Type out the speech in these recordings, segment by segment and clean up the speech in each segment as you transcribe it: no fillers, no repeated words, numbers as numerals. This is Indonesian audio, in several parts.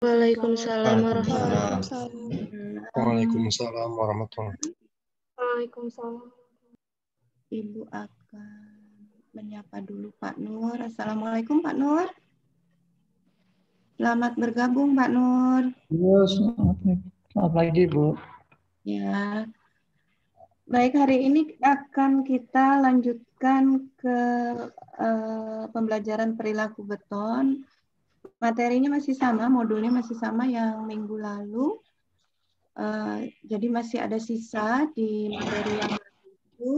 Waalaikumsalam warahmatullahi Waalaikumsalam. Waalaikumsalam warahmatullahi wabarakatuh. Waalaikumsalam. Ibu akan menyapa dulu Pak Nur. Assalamualaikum Pak Nur. Selamat bergabung Pak Nur. Selamat pagi Bu. Ya. Baik, hari ini akan kita lanjutkan ke pembelajaran perilaku beton. Materinya masih sama, modulnya masih sama yang minggu lalu. Jadi masih ada sisa di materi yang itu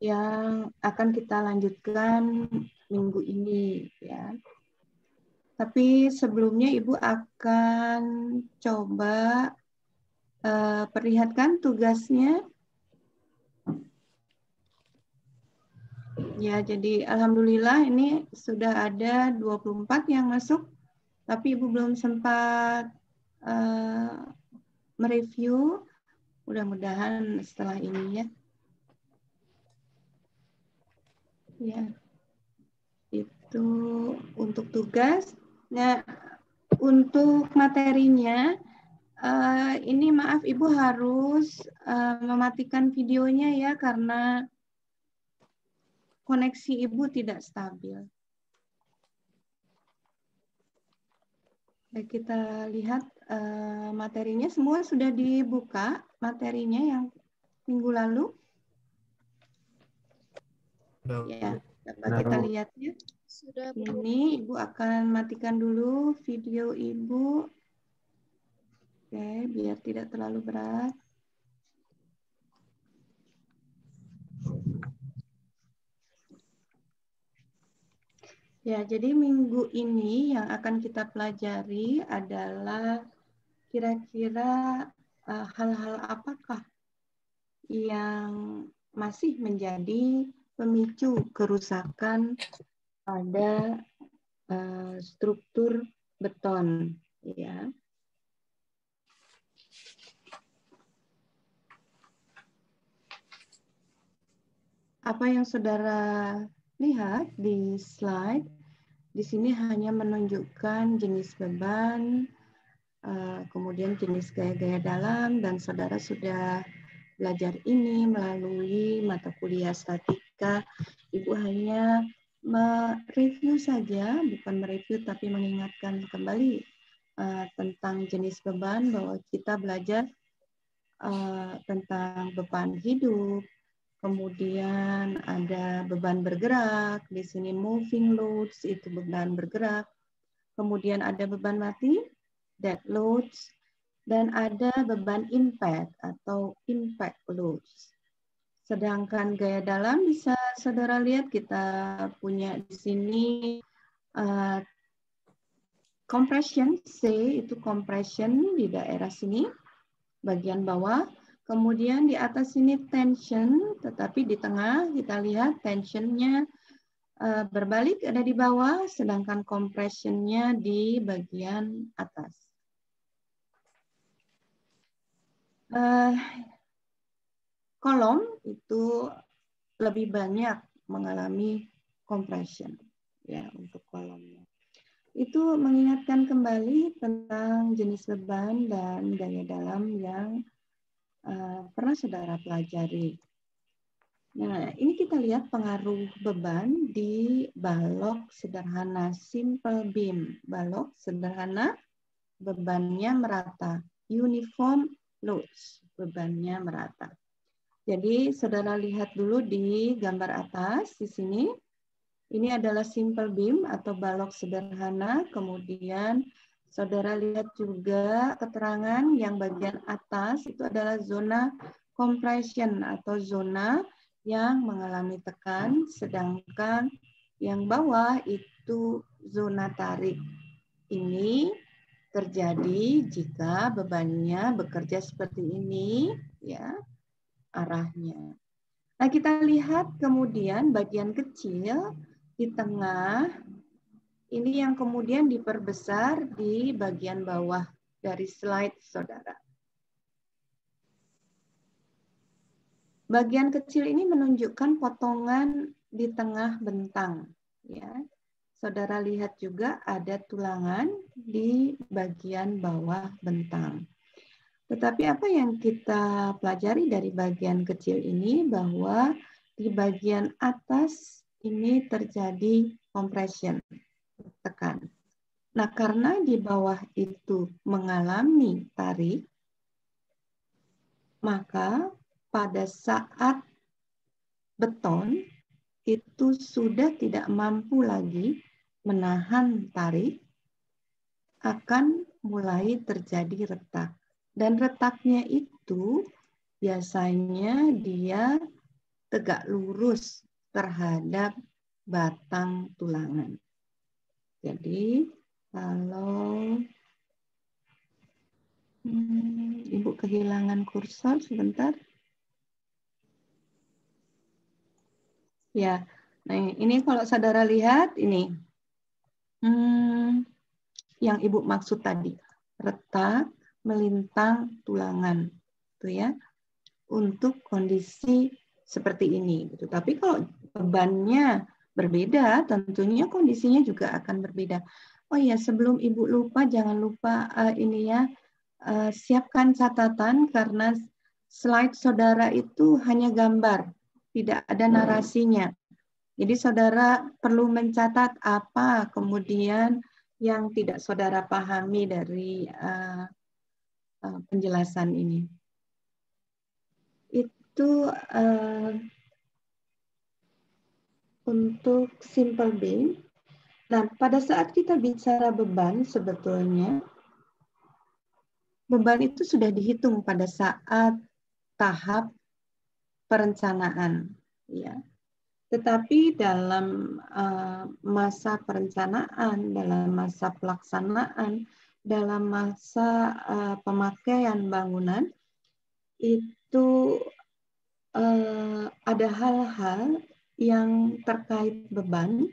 yang akan kita lanjutkan minggu ini ya. Tapi sebelumnya Ibu akan coba perlihatkan tugasnya. Ya, jadi alhamdulillah ini sudah ada 24 yang masuk, tapi Ibu belum sempat mereview. Mudah-mudahan setelah ini ya. Ya, itu untuk tugas. Nah, untuk materinya, ini maaf Ibu harus mematikan videonya ya, karena koneksi Ibu tidak stabil. Baik, kita lihat materinya semua sudah dibuka, materinya yang minggu lalu. Ya, dapat kita lihat ya. Sudah. Ini Ibu akan matikan dulu video Ibu. Oke, biar tidak terlalu berat. Ya, jadi minggu ini yang akan kita pelajari adalah kira-kira hal-hal apakah yang masih menjadi pemicu kerusakan pada struktur beton, ya. Apa yang saudara lihat di slide, di sini hanya menunjukkan jenis beban, kemudian jenis gaya-gaya dalam, dan saudara sudah belajar ini melalui mata kuliah statika. Ibu hanya mereview saja, bukan mereview tapi mengingatkan kembali tentang jenis beban, bahwa kita belajar tentang beban hidup, kemudian ada beban bergerak, di sini moving loads, itu beban bergerak, kemudian ada beban mati, dead loads, dan ada beban impact atau impact loads. Sedangkan gaya dalam bisa saudara lihat kita punya di sini compression, C itu compression di daerah sini, bagian bawah. Kemudian di atas sini tension, tetapi di tengah kita lihat tensionnya berbalik ada di bawah, sedangkan compressionnya di bagian atas. Kolom itu lebih banyak mengalami compression ya untuk kolomnya. Itu mengingatkan kembali tentang jenis beban dan gaya dalam yang pernah saudara pelajari. Nah, ini kita lihat pengaruh beban di balok sederhana, simple beam. Balok sederhana, bebannya merata. Uniform loads, bebannya merata. Jadi, saudara lihat dulu di gambar atas, di sini. Ini adalah simple beam atau balok sederhana. Kemudian, saudara lihat juga keterangan yang bagian atas, itu adalah zona compression atau zona yang mengalami tekan, sedangkan yang bawah itu zona tarik. Ini terjadi jika bebannya bekerja seperti ini, ya, arahnya. Nah, kita lihat kemudian bagian kecil di tengah, ini yang kemudian diperbesar di bagian bawah dari slide saudara. Bagian kecil ini menunjukkan potongan di tengah bentang, ya. saudara lihat juga ada tulangan di bagian bawah bentang. Tetapi apa yang kita pelajari dari bagian kecil ini, bahwa di bagian atas ini terjadi compression, tekan. Nah, karena di bawah itu mengalami tarik, maka pada saat beton itu sudah tidak mampu lagi menahan tarik, akan mulai terjadi retak. Dan retaknya itu biasanya dia tegak lurus terhadap batang tulangan. Jadi kalau Ibu kehilangan kursor sebentar. Ya, nah ini kalau saudara lihat ini yang Ibu maksud tadi, retak melintang tulangan, tuh ya, untuk kondisi seperti ini. Gitu. Tapi kalau bebannya berbeda, tentunya kondisinya juga akan berbeda. Oh ya, sebelum Ibu lupa, jangan lupa ini ya, siapkan catatan karena slide saudara itu hanya gambar, tidak ada narasinya. Jadi saudara perlu mencatat apa kemudian yang tidak saudara pahami dari penjelasan ini. Itu untuk simple beam. Nah, pada saat kita bicara beban, sebetulnya beban itu sudah dihitung pada saat tahap perencanaan, ya. Tetapi dalam masa perencanaan, dalam masa pelaksanaan, dalam masa pemakaian bangunan, itu ada hal-hal yang terkait beban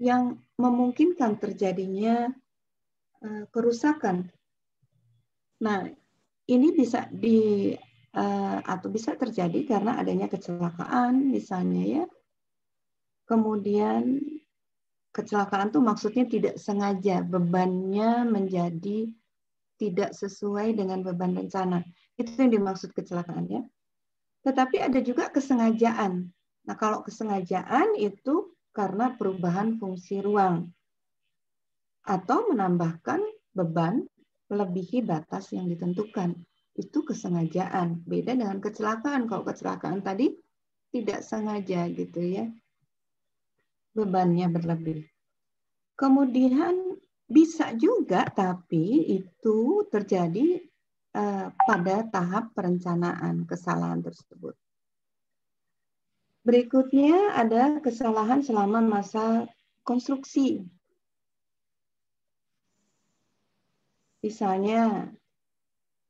yang memungkinkan terjadinya kerusakan. Nah, ini bisa atau bisa terjadi karena adanya kecelakaan, misalnya ya. Kemudian kecelakaan itu maksudnya tidak sengaja, bebannya menjadi tidak sesuai dengan beban rencana. Itu yang dimaksud kecelakaan ya. Tetapi ada juga kesengajaan. Nah, kalau kesengajaan itu karena perubahan fungsi ruang atau menambahkan beban melebihi batas yang ditentukan. Itu kesengajaan. Beda dengan kecelakaan. Kalau kecelakaan tadi tidak sengaja gitu ya. Bebannya berlebih. Kemudian bisa juga, tapi itu terjadi pada tahap perencanaan kesalahan tersebut. Berikutnya ada kesalahan selama masa konstruksi. Misalnya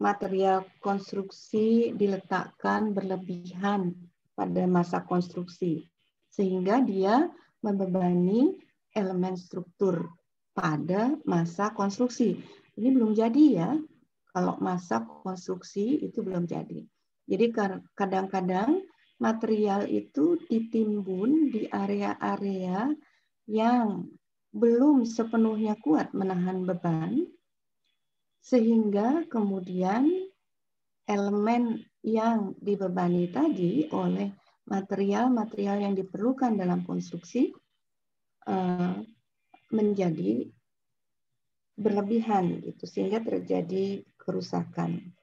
material konstruksi diletakkan berlebihan pada masa konstruksi, sehingga dia membebani elemen struktur pada masa konstruksi. Ini belum jadi ya, kalau masa konstruksi itu belum jadi. Jadi kadang-kadang material itu ditimbun di area-area yang belum sepenuhnya kuat menahan beban, sehingga kemudian elemen yang dibebani tadi oleh material-material yang diperlukan dalam konstruksi menjadi berlebihan, gitu, sehingga terjadi kerusakan.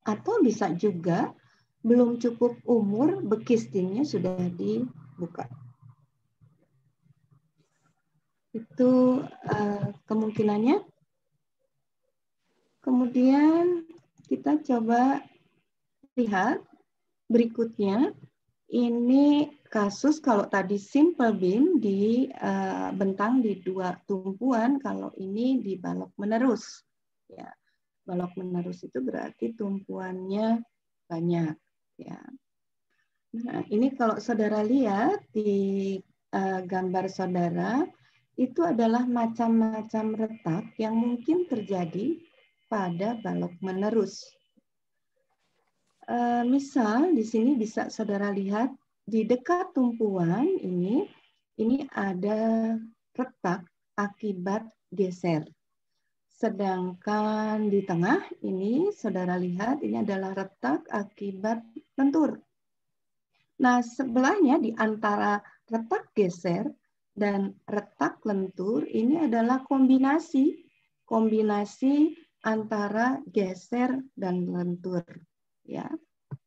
Atau bisa juga belum cukup umur, bekistingnya sudah dibuka. Itu kemungkinannya. Kemudian kita coba lihat berikutnya. Ini kasus kalau tadi simple beam di bentang di dua tumpuan, kalau ini di balok menerus. Ya, balok menerus itu berarti tumpuannya banyak. Ya. Nah, ini kalau saudara lihat di gambar saudara, itu adalah macam-macam retak yang mungkin terjadi pada balok menerus. Misal di sini bisa saudara lihat di dekat tumpuan ini ada retak akibat geser. Sedangkan di tengah ini, saudara lihat, ini adalah retak akibat lentur. Nah, sebelahnya di antara retak geser dan retak lentur, ini adalah kombinasi antara geser dan lentur. Ya,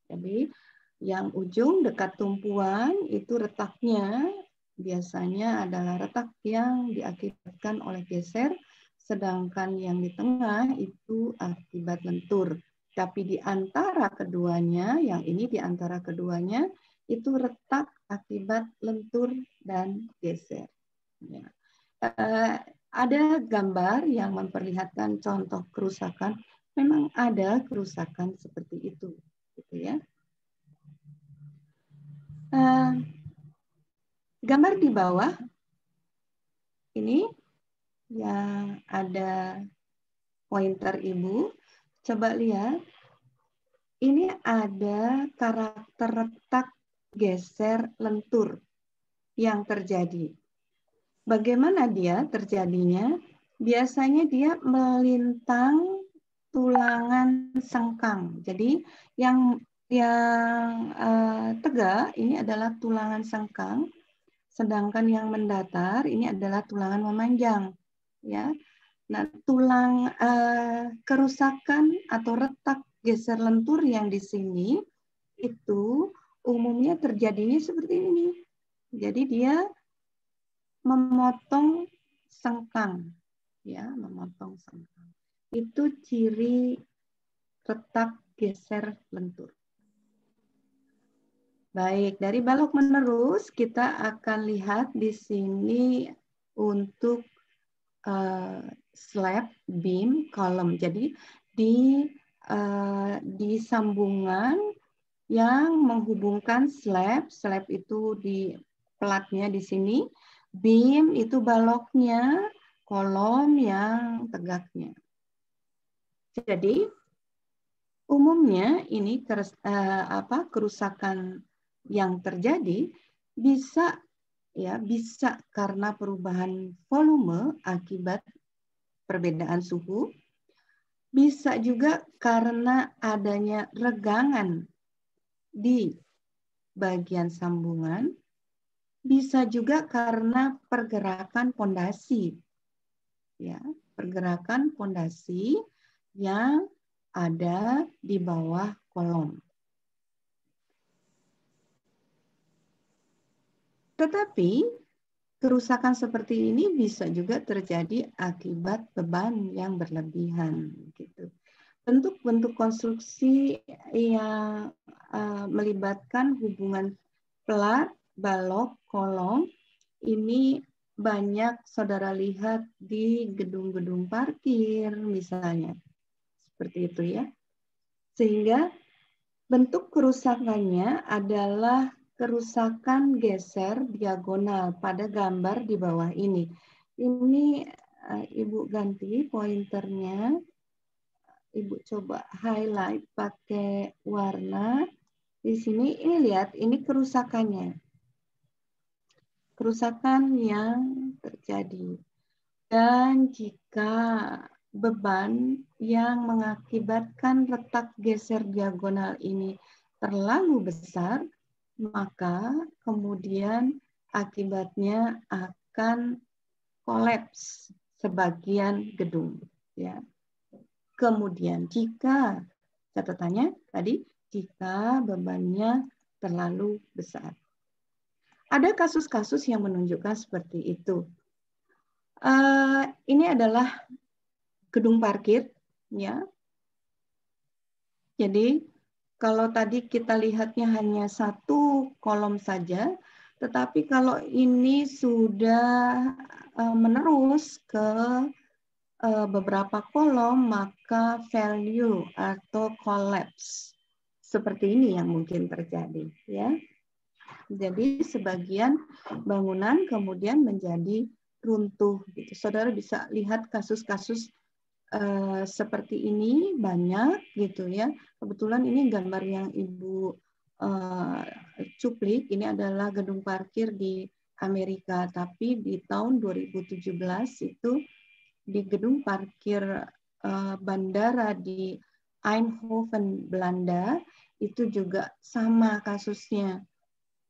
jadi yang ujung dekat tumpuan itu retaknya biasanya adalah retak yang diakibatkan oleh geser, sedangkan yang di tengah itu akibat lentur. Tapi di antara keduanya, yang ini di antara keduanya, itu retak akibat lentur dan geser. Ya. Ada gambar yang memperlihatkan contoh kerusakan. Memang ada kerusakan seperti itu, gitu ya. Gambar di bawah ini yang ada pointer ibu, coba lihat. Ini ada karakter retak geser lentur yang terjadi. Bagaimana dia terjadinya? Biasanya dia melintang tulangan sengkang. Jadi yang tegak ini adalah tulangan sengkang, sedangkan yang mendatar ini adalah tulangan memanjang. Ya, nah tulang kerusakan atau retak geser lentur yang di sini itu umumnya terjadinya seperti ini. Jadi dia memotong sengkang, ya, memotong sengkang. Itu ciri retak geser lentur. Baik, dari balok menerus kita akan lihat di sini untuk slab, beam, column. Jadi di sambungan yang menghubungkan slab itu di platnya di sini, beam itu baloknya, kolom yang tegaknya. Jadi umumnya ini kerusakan yang terjadi bisa karena perubahan volume akibat perbedaan suhu, bisa juga karena adanya regangan di bagian sambungan, bisa juga karena pergerakan pondasi, ya, pergerakan pondasi yang ada di bawah kolom. Tetapi kerusakan seperti ini bisa juga terjadi akibat beban yang berlebihan. Gitu. Bentuk-bentuk konstruksi yang melibatkan hubungan plat, balok, kolom ini banyak saudara lihat di gedung-gedung parkir misalnya. Seperti itu ya. Sehingga bentuk kerusakannya adalah kerusakan geser diagonal pada gambar di bawah ini. Ini Ibu ganti pointernya. Ibu coba highlight pakai warna. Di sini ini lihat, ini kerusakannya. Kerusakan yang terjadi. Dan jika beban yang mengakibatkan retak geser diagonal ini terlalu besar, maka kemudian akibatnya akan kolaps sebagian gedung. Ya. Kemudian jika, catatannya tadi, jika bebannya terlalu besar. Ada kasus-kasus yang menunjukkan seperti itu. Ini adalah gedung parkir, ya. Jadi kalau tadi kita lihatnya hanya satu kolom saja, tetapi kalau ini sudah menerus ke beberapa kolom, maka failure atau collapse seperti ini yang mungkin terjadi, ya. Jadi sebagian bangunan kemudian menjadi runtuh. Gitu. Saudara bisa lihat kasus-kasus seperti ini banyak, gitu ya. Kebetulan ini gambar yang Ibu cuplik. Ini adalah gedung parkir di Amerika, tapi di tahun 2017 itu di gedung parkir bandara di Eindhoven, Belanda, itu juga sama kasusnya.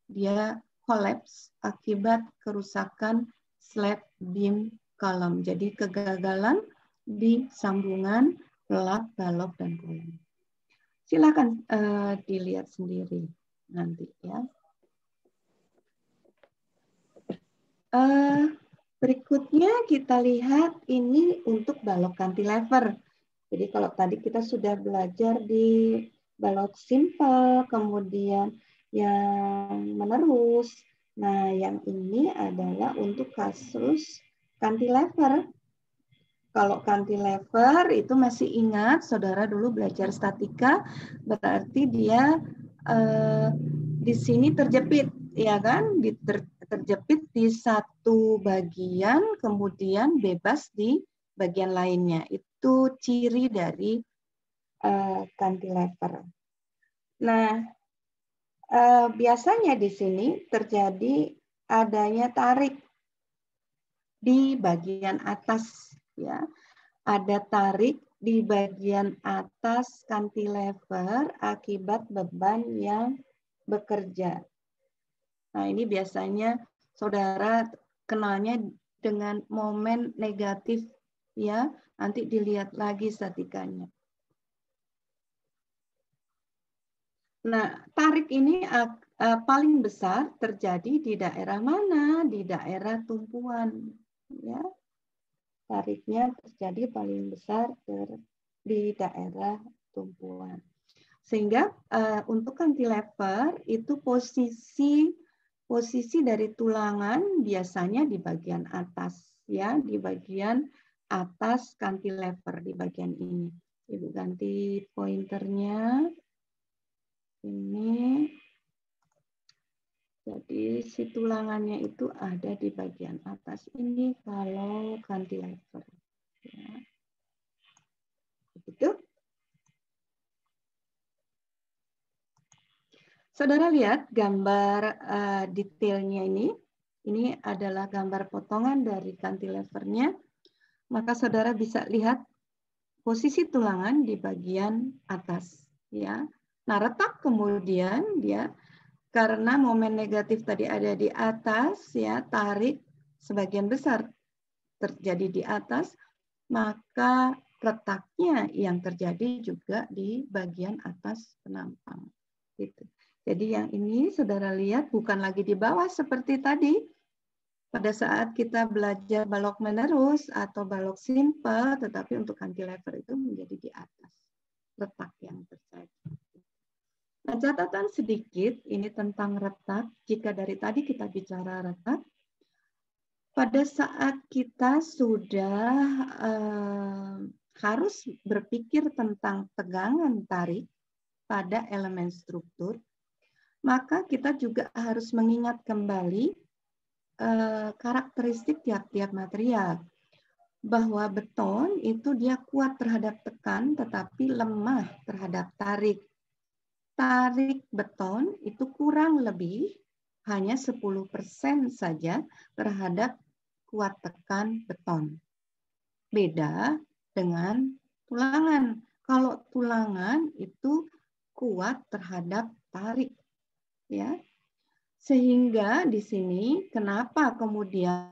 Dia kolaps akibat kerusakan slab beam kolom. Jadi kegagalan di sambungan pelat, balok, dan kolom. Silakan dilihat sendiri nanti ya. Berikutnya kita lihat ini untuk balok cantilever. Jadi kalau tadi kita sudah belajar di balok simple, kemudian yang menerus. Nah, yang ini adalah untuk kasus cantilever. Kalau cantilever itu masih ingat, saudara dulu belajar statika, berarti dia di sini terjepit, ya kan? Terjepit di satu bagian, kemudian bebas di bagian lainnya. Itu ciri dari cantilever. Nah, biasanya di sini terjadi adanya tarik di bagian atas, ya. Ada tarik di bagian atas cantilever akibat beban yang bekerja. Nah, ini biasanya saudara kenalnya dengan momen negatif, ya. Nanti dilihat lagi statikanya. Nah, tarik ini paling besar terjadi di daerah mana? Di daerah tumpuan, ya. Tariknya terjadi paling besar di daerah tumpuan. Sehingga untuk cantilever itu posisi dari tulangan biasanya di bagian atas, ya, di bagian atas cantilever di bagian ini. Ibu ganti pointernya. Ini. Jadi si tulangannya itu ada di bagian atas ini kalau cantilever. Ya. Begitu. Saudara lihat gambar detailnya ini. Ini adalah gambar potongan dari cantilevernya. Maka saudara bisa lihat posisi tulangan di bagian atas. Ya. Nah, retak kemudian dia karena momen negatif tadi ada di atas, ya, tarik sebagian besar terjadi di atas, maka retaknya yang terjadi juga di bagian atas penampang. Gitu. Jadi yang ini saudara lihat bukan lagi di bawah seperti tadi. Pada saat kita belajar balok menerus atau balok simple, tetapi untuk cantilever itu menjadi di atas. Retak yang terjadi. Nah, catatan sedikit ini tentang retak. Jika dari tadi kita bicara retak, pada saat kita sudah harus berpikir tentang tegangan tarik pada elemen struktur, maka kita juga harus mengingat kembali karakteristik tiap-tiap material. Bahwa beton itu dia kuat terhadap tekan, tetapi lemah terhadap tarik. Tarik beton itu kurang lebih hanya 10% saja terhadap kuat tekan beton. Beda dengan tulangan. Kalau tulangan itu kuat terhadap tarik, ya. Sehingga di sini kenapa kemudian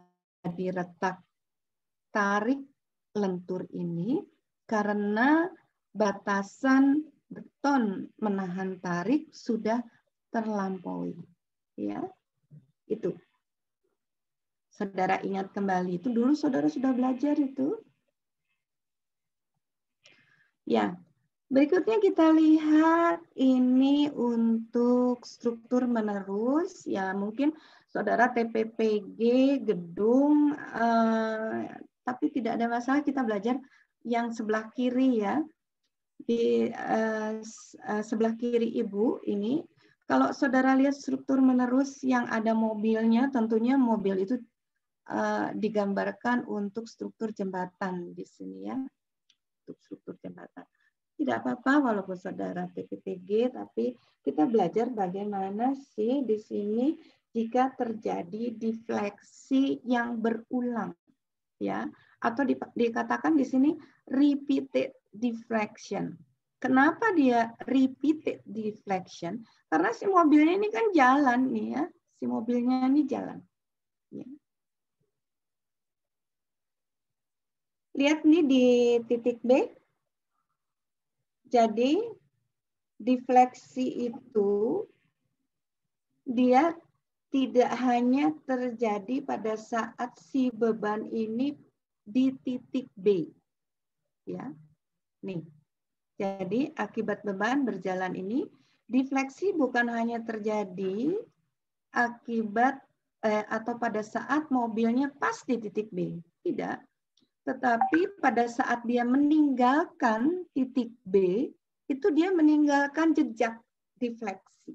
diretak tarik lentur ini? Karena batasan beton menahan tarik sudah terlampaui, ya. Itu. Saudara ingat kembali itu dulu saudara sudah belajar itu. Ya. Berikutnya kita lihat ini untuk struktur menerus, ya mungkin saudara TPPG gedung, tapi tidak ada masalah kita belajar yang sebelah kiri, ya. Di sebelah kiri Ibu ini, kalau saudara lihat struktur menerus yang ada mobilnya, tentunya mobil itu digambarkan untuk struktur jembatan di sini, ya, untuk struktur jembatan. Tidak apa-apa walaupun saudara TPPG, tapi kita belajar bagaimana sih di sini jika terjadi defleksi yang berulang, ya, atau dikatakan di sini repeated deflection. Kenapa dia repeated deflection? Karena si mobilnya ini kan jalan nih ya, si mobilnya ini jalan. Ya. Lihat nih di titik B. Jadi defleksi itu dia tidak hanya terjadi pada saat si beban ini di titik B. Ya. Nih. Jadi akibat beban berjalan ini, defleksi bukan hanya terjadi akibat atau pada saat mobilnya pas di titik B. Tidak. Tetapi pada saat dia meninggalkan titik B, itu dia meninggalkan jejak defleksi.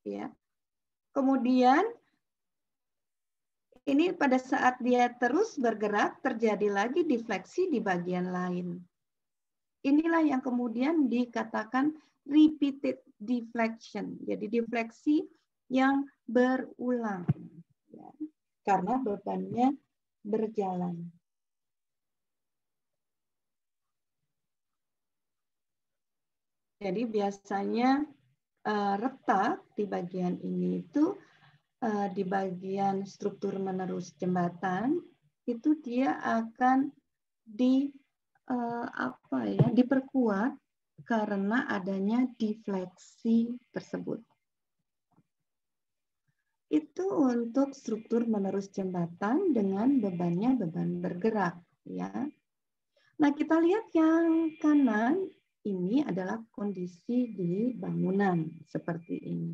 Ya. Kemudian ini pada saat dia terus bergerak, terjadi lagi defleksi di bagian lain. Inilah yang kemudian dikatakan repeated deflection. Jadi defleksi yang berulang. Ya, karena bebannya berjalan. Jadi biasanya retak di bagian ini itu di bagian struktur menerus jembatan itu dia akan diperkuat karena adanya defleksi tersebut. Itu untuk struktur menerus jembatan dengan bebannya beban bergerak, ya. Nah, kita lihat yang kanan ini adalah kondisi di bangunan seperti ini.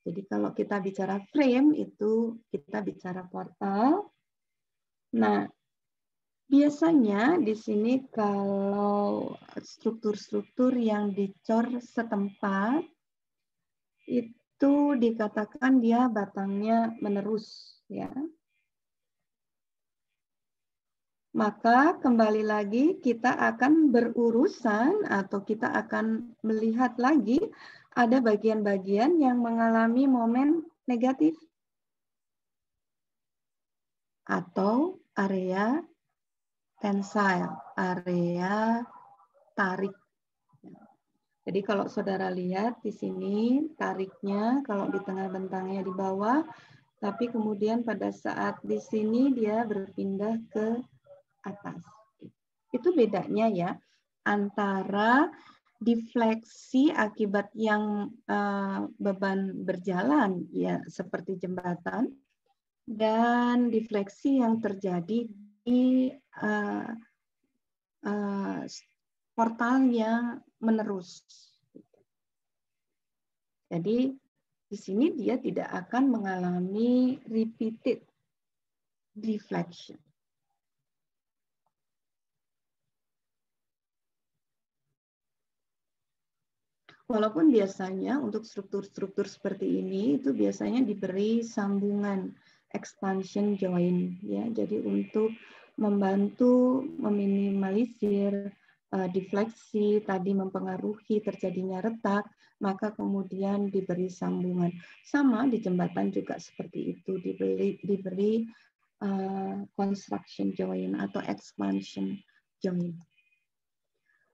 Jadi kalau kita bicara frame itu kita bicara portal. Nah, biasanya di sini kalau struktur-struktur yang dicor setempat itu dikatakan dia batangnya menerus, ya. Maka kembali lagi kita akan berurusan atau kita akan melihat lagi ada bagian-bagian yang mengalami momen negatif atau area tensile, area tarik. Jadi kalau saudara lihat di sini tariknya kalau di tengah bentangnya di bawah, tapi kemudian pada saat di sini dia berpindah ke atas. Itu bedanya ya antara defleksi akibat yang beban berjalan ya seperti jembatan dan defleksi yang terjadi di portal yang menerus. Jadi di sini dia tidak akan mengalami repeated deflection. Walaupun biasanya untuk struktur-struktur seperti ini itu biasanya diberi sambungan expansion joint ya. Jadi untuk membantu meminimalisir defleksi tadi mempengaruhi terjadinya retak, maka kemudian diberi sambungan. Sama di jembatan juga seperti itu diberi construction joint atau expansion joint.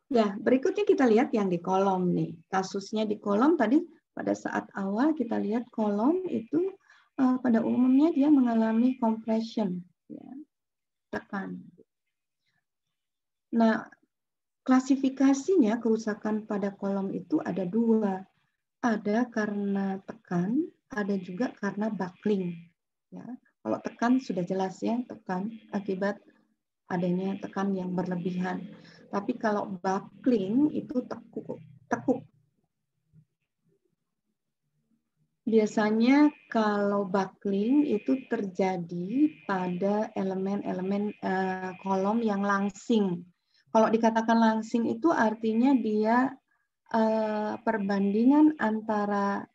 Ya, berikutnya kita lihat yang di kolom nih. Kasusnya di kolom tadi pada saat awal kita lihat kolom itu pada umumnya dia mengalami compression, ya, tekan. Nah, klasifikasinya kerusakan pada kolom itu ada dua. Ada karena tekan, ada juga karena buckling. Ya, kalau tekan sudah jelas ya, tekan akibat adanya tekan yang berlebihan. Tapi kalau buckling itu tekuk. Biasanya kalau buckling itu terjadi pada elemen-elemen kolom yang langsing. Kalau dikatakan langsing itu artinya dia perbandingan antara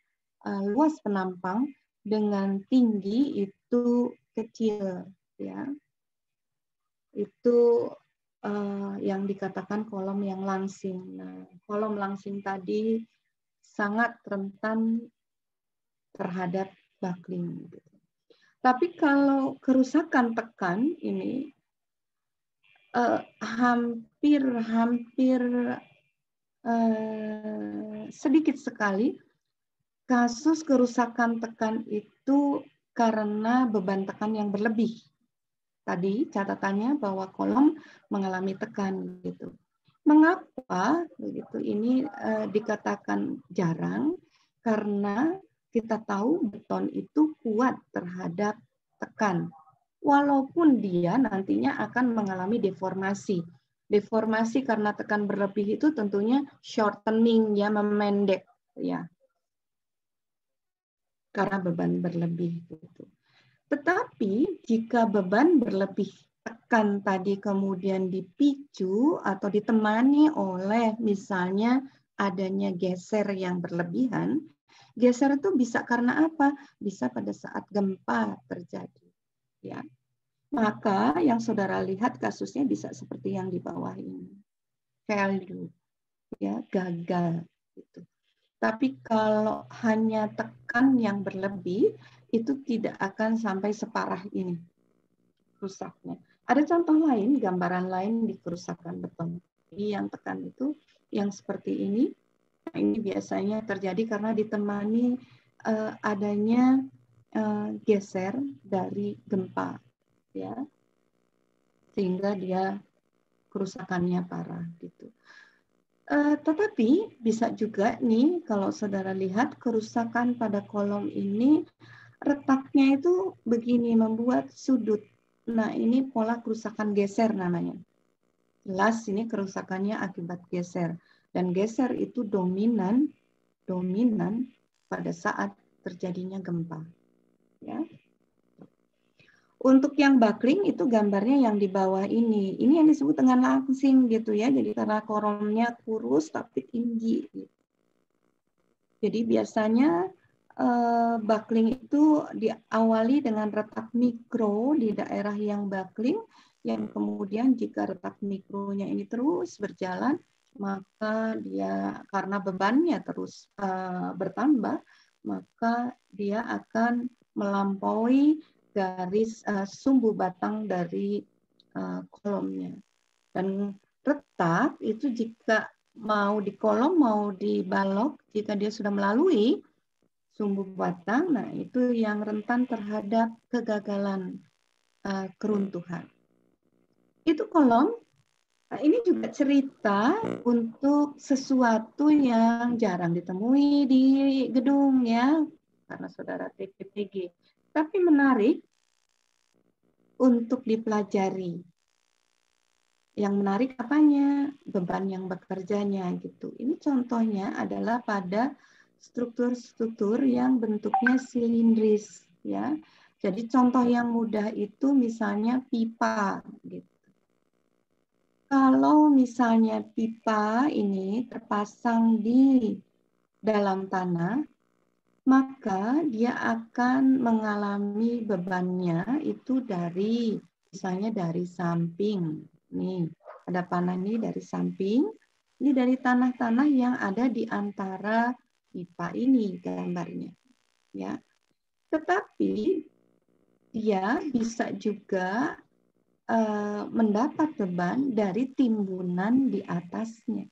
luas penampang dengan tinggi itu kecil, ya. Itu yang dikatakan kolom yang langsing. Nah, kolom langsing tadi sangat rentan terhadap buckling. Tapi kalau kerusakan tekan ini hampir sedikit sekali kasus kerusakan tekan itu karena beban tekan yang berlebih. Tadi catatannya bahwa kolom mengalami tekan gitu. Mengapa begitu ini dikatakan jarang? Karena kita tahu beton itu kuat terhadap tekan. Walaupun dia nantinya akan mengalami deformasi. Deformasi karena tekan berlebih itu tentunya shortening, ya, memendek, ya. Karena beban berlebih gitu. Tetapi jika beban berlebih tekan tadi kemudian dipicu atau ditemani oleh misalnya adanya geser yang berlebihan, geser itu bisa karena apa? Bisa pada saat gempa terjadi. Ya. Maka yang saudara lihat kasusnya bisa seperti yang di bawah ini. Failure, ya, gagal. Gitu. Tapi kalau hanya tekan yang berlebih, itu tidak akan sampai separah ini rusaknya. Ada contoh lain, gambaran lain di kerusakan beton. Yang tekan itu yang seperti ini. Nah, ini biasanya terjadi karena ditemani adanya geser dari gempa, ya, sehingga dia kerusakannya parah gitu. Tetapi bisa juga nih kalau saudara lihat kerusakan pada kolom ini retaknya itu begini, membuat sudut. Nah, ini pola kerusakan geser namanya. Jelas ini kerusakannya akibat geser. Dan geser itu dominan pada saat terjadinya gempa. Ya. Untuk yang buckling itu gambarnya yang di bawah ini. Ini yang disebut dengan langsing gitu ya. Jadi karena kolomnya kurus tapi tinggi. Jadi biasanya buckling itu diawali dengan retak mikro di daerah yang buckling, yang kemudian jika retak mikronya ini terus berjalan, maka dia karena bebannya terus bertambah, maka dia akan melampaui garis sumbu batang dari kolomnya. Dan retak itu jika mau di kolom, mau di balok, jika dia sudah melalui sumbu batang, nah itu yang rentan terhadap kegagalan keruntuhan. Itu kolom. Nah, ini juga cerita untuk sesuatu yang jarang ditemui di gedung ya, karena saudara TPPG. Tapi menarik untuk dipelajari. Yang menarik apanya? Beban yang bekerjanya gitu. Ini contohnya adalah pada struktur-struktur yang bentuknya silindris ya. Jadi contoh yang mudah itu misalnya pipa gitu. Kalau misalnya pipa ini terpasang di dalam tanah, maka dia akan mengalami bebannya itu dari misalnya dari samping. Nih, ada panah ini dari samping. Ini dari tanah-tanah yang ada di antara pipa ini gambarnya. Ya. Tetapi dia bisa juga mendapat beban dari timbunan di atasnya.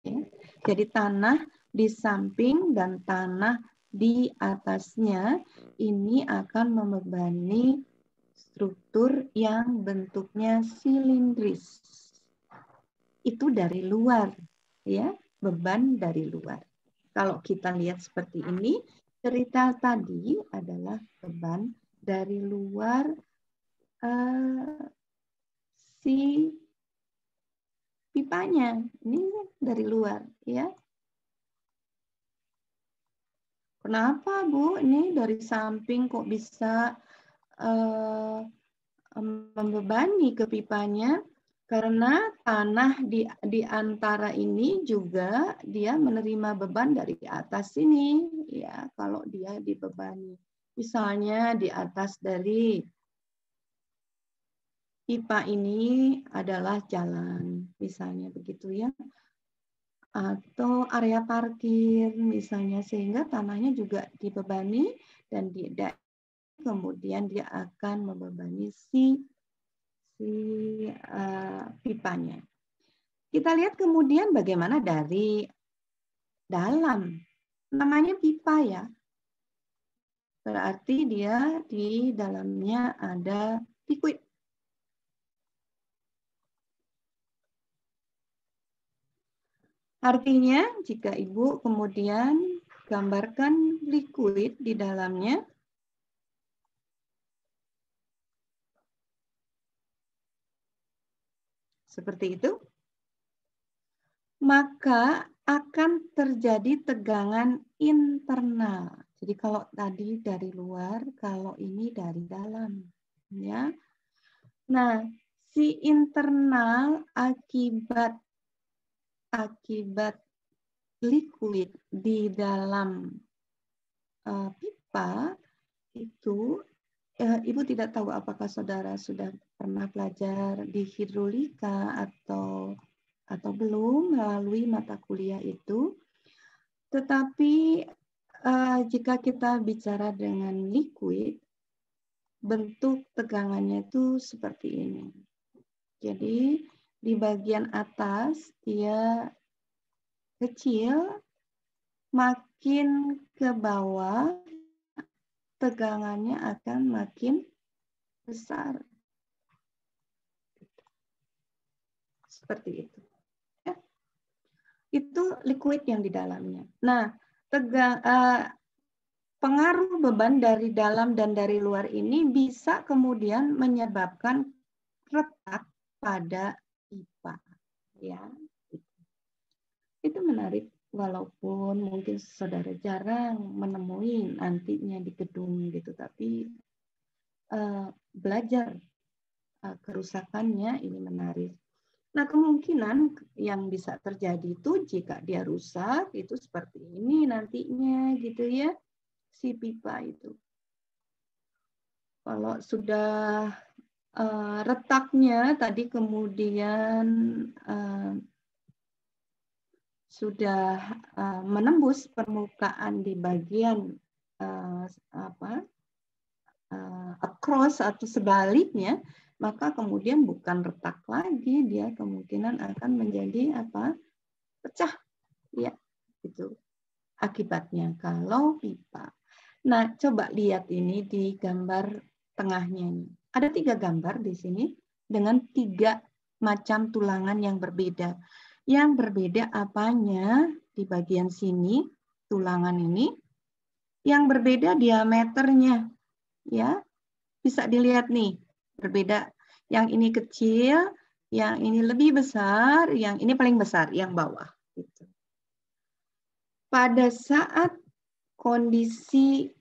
Ya. Jadi tanah di samping dan tanah di atasnya ini akan membebani struktur yang bentuknya silindris. Itu dari luar, ya, beban dari luar. Kalau kita lihat seperti ini, cerita tadi adalah beban dari luar si pipanya. Ini dari luar, ya. Kenapa, Bu? Ini dari samping kok bisa membebani ke pipanya? Karena tanah di antara ini juga dia menerima beban dari atas sini, ya. Kalau dia dibebani, misalnya di atas dari pipa ini adalah jalan, misalnya begitu ya. atau area parkir misalnya, sehingga tanahnya juga dibebani dan kemudian dia akan membebani si pipanya. Kita lihat kemudian bagaimana dari dalam. Namanya pipa ya. Berarti dia di dalamnya ada liquid. Artinya jika Ibu kemudian gambarkan liquid di dalamnya, seperti itu, maka akan terjadi tegangan internal. Jadi kalau tadi dari luar, kalau ini dari dalam, ya. Nah, si internal akibat liquid di dalam pipa itu, Ibu tidak tahu apakah saudara sudah pernah belajar di hidrolika atau belum melalui mata kuliah itu. Tetapi jika kita bicara dengan liquid, bentuk tegangannya itu seperti ini. Jadi di bagian atas dia kecil, makin ke bawah tegangannya akan makin besar. Seperti itu. Ya. Itu liquid yang di dalamnya. Nah, pengaruh beban dari dalam dan dari luar ini bisa kemudian menyebabkan retak pada pipa. Ya. Itu menarik, walaupun mungkin saudara jarang menemui nantinya di gedung gitu, tapi belajar kerusakannya ini menarik. Nah, kemungkinan yang bisa terjadi itu jika dia rusak itu seperti ini nantinya gitu ya, si pipa itu. Kalau sudah retaknya tadi kemudian sudah menembus permukaan di bagian across atau sebaliknya, maka kemudian bukan retak lagi, dia kemungkinan akan menjadi apa? Pecah. Ya, itu akibatnya kalau pipa. Nah, coba lihat ini di gambar tengahnya ini. Ada 3 gambar di sini dengan 3 macam tulangan yang berbeda. Yang berbeda apanya di bagian sini, tulangan ini. Yang berbeda diameternya. Ya, bisa dilihat nih, berbeda. Yang ini kecil, yang ini lebih besar, yang ini paling besar, yang bawah. Gitu. Pada saat kondisi